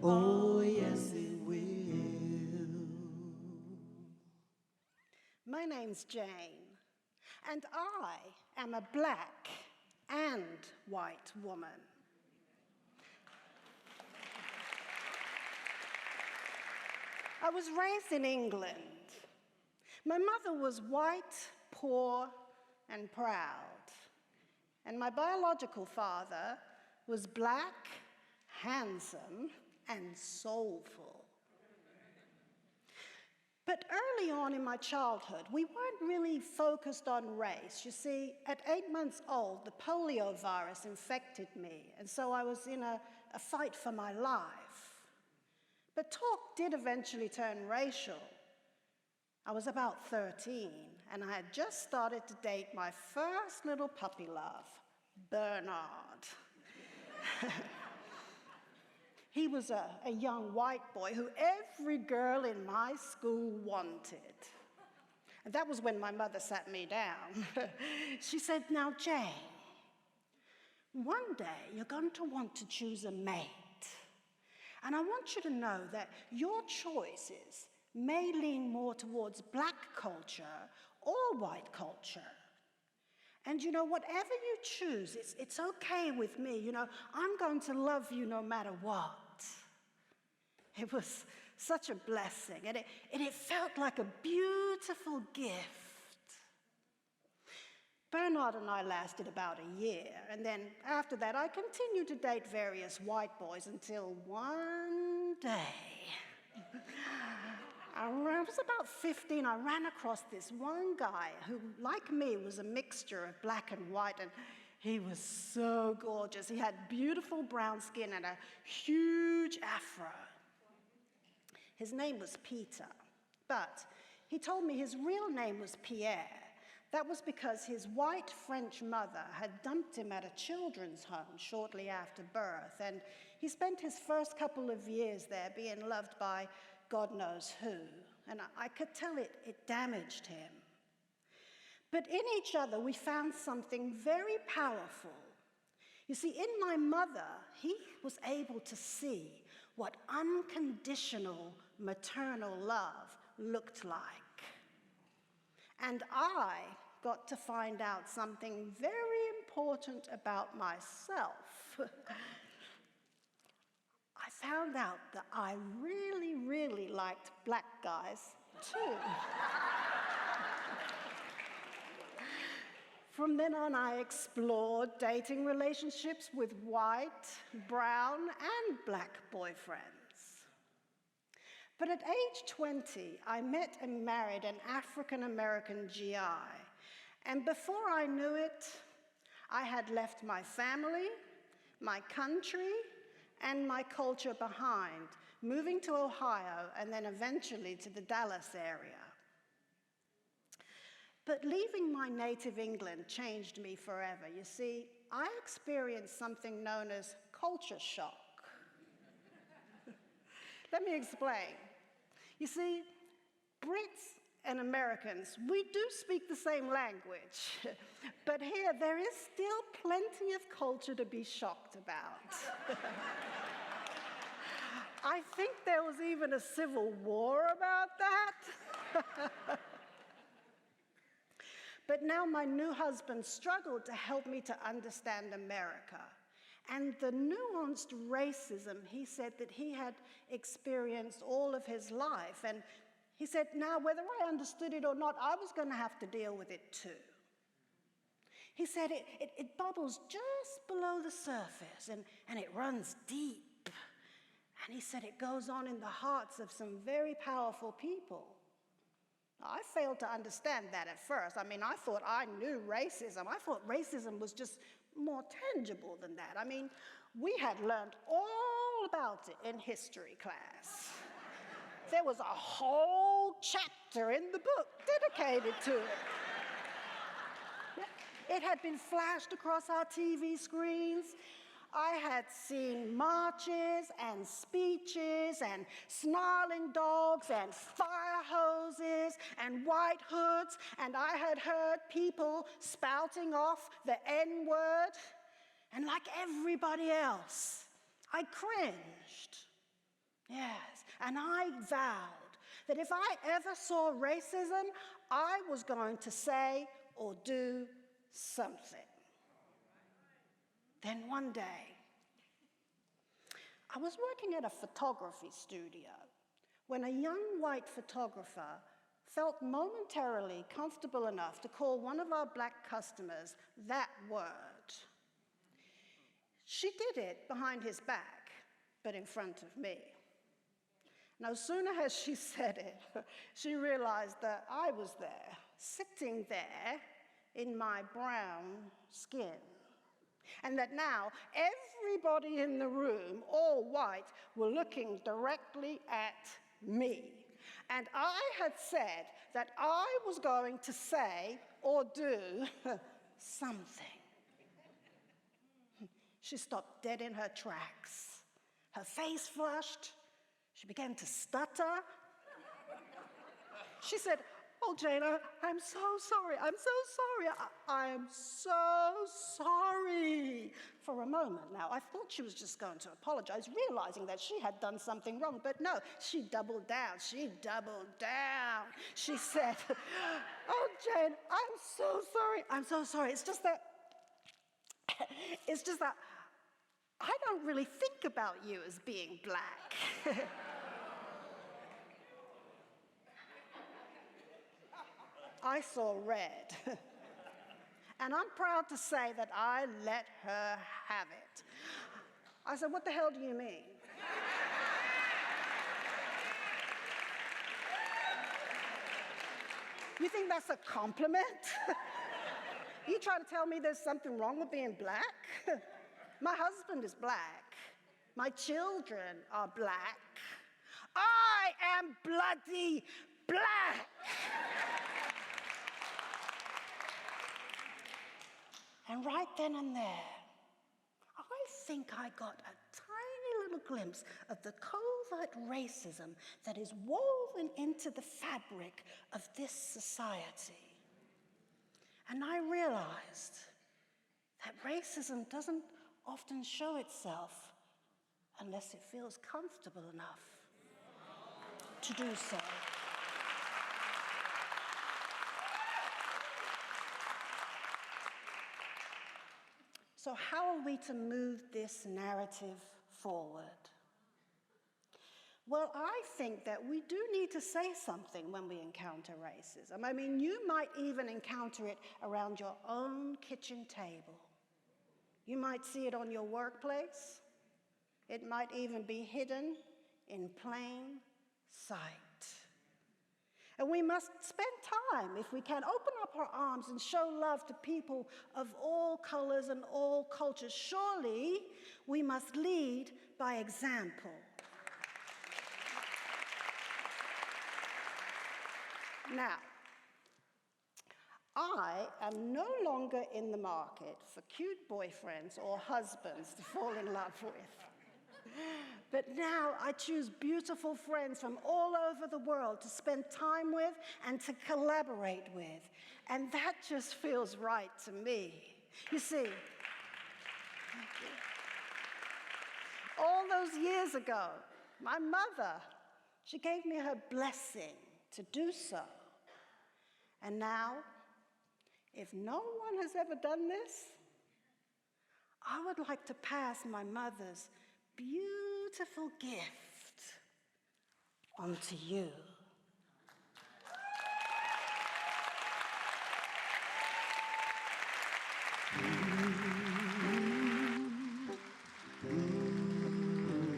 Oh, yes, it will. My name's Jane, and I am a black and white woman. I was raised in England. My mother was white, poor, and proud. And my biological father was black, handsome, and soulful. But early on in my childhood, we weren't really focused on race. You see, at 8 months old, the polio virus infected me, and so I was in a fight for my life. But talk did eventually turn racial. I was about 13, and I had just started to date my first little puppy love, Bernard. He was a young white boy who every girl in my school wanted. And that was when my mother sat me down. She said, "Now, Jane, one day you're going to want to choose a mate. And I want you to know that your choices may lean more towards black culture or white culture. And you know, whatever you choose, it's okay with me. You know, I'm going to love you no matter what." It was such a blessing, and it felt like a beautiful gift. Bernard and I lasted about a year, and then after that, I continued to date various white boys until one day, I was about 15, I ran across this one guy who, like me, was a mixture of black and white, and he was so gorgeous. He had beautiful brown skin and a huge afro. His name was Peter, but he told me his real name was Pierre. That was because his white French mother had dumped him at a children's home shortly after birth, and he spent his first couple of years there being loved by God knows who, and I could tell it damaged him. But in each other, we found something very powerful. You see, in my mother, he was able to see what unconditional maternal love looked like. And I got to find out something very important about myself. I found out that I really, really liked black guys, too. From then on, I explored dating relationships with white, brown, and black boyfriends. But at age 20, I met and married an African-American GI. And before I knew it, I had left my family, my country, and my culture behind, moving to Ohio and then eventually to the Dallas area. But leaving my native England changed me forever. You see, I experienced something known as culture shock. Let me explain. You see, Brits and Americans, we do speak the same language, but here there is still plenty of culture to be shocked about. I think there was even a civil war about that. But now my new husband struggled to help me to understand America and the nuanced racism he said that he had experienced all of his life. And he said, now, whether I understood it or not, I was going to have to deal with it too. He said it bubbles just below the surface and it runs deep. And he said it goes on in the hearts of some very powerful people. I failed to understand that at first. I mean, I thought I knew racism. I thought racism was just more tangible than that. I mean, we had learned all about it in history class. There was a whole chapter in the book dedicated to it. It had been flashed across our TV screens. I had seen marches and speeches and snarling dogs and fire hoses and white hoods, and I had heard people spouting off the N-word, and like everybody else, I cringed. Yes, and I vowed that if I ever saw racism, I was going to say or do something. Then one day, I was working at a photography studio when a young white photographer felt momentarily comfortable enough to call one of our black customers that word. She did it behind his back, but in front of me. No sooner as she said it, she realized that I was there, sitting there in my brown skin. And that now everybody in the room, all white, were looking directly at me. And I had said that I was going to say or do something. She stopped dead in her tracks. Her face flushed. She began to stutter. She said, "Oh, Jana, I'm so sorry. I'm so sorry. I'm so sorry." For a moment now, I thought she was just going to apologize, realizing that she had done something wrong. But no, she doubled down. She doubled down. She said, "Oh, Jane, I'm so sorry. I'm so sorry. It's just that I don't really think about you as being black." I saw red. And I'm proud to say that I let her have it. I said, "What the hell do you mean?" You think that's a compliment? You try to tell me there's something wrong with being black? My husband is black. My children are black. I am bloody black. And right then and there, I think I got a tiny little glimpse of the covert racism that is woven into the fabric of this society. And I realized that racism doesn't often show itself unless it feels comfortable enough to do so. So how are we to move this narrative forward? Well, I think that we do need to say something when we encounter racism. I mean, you might even encounter it around your own kitchen table. You might see it on your workplace. It might even be hidden in plain sight. And we must spend time, if we can, open up our arms and show love to people of all colors and all cultures. Surely we must lead by example. Now, I am no longer in the market for cute boyfriends or husbands to fall in love with. But now I choose beautiful friends from all over the world to spend time with and to collaborate with. And that just feels right to me. You see, all those years ago, my mother, she gave me her blessing to do so. And now, if no one has ever done this, I would like to pass my mother's beautiful gift onto you.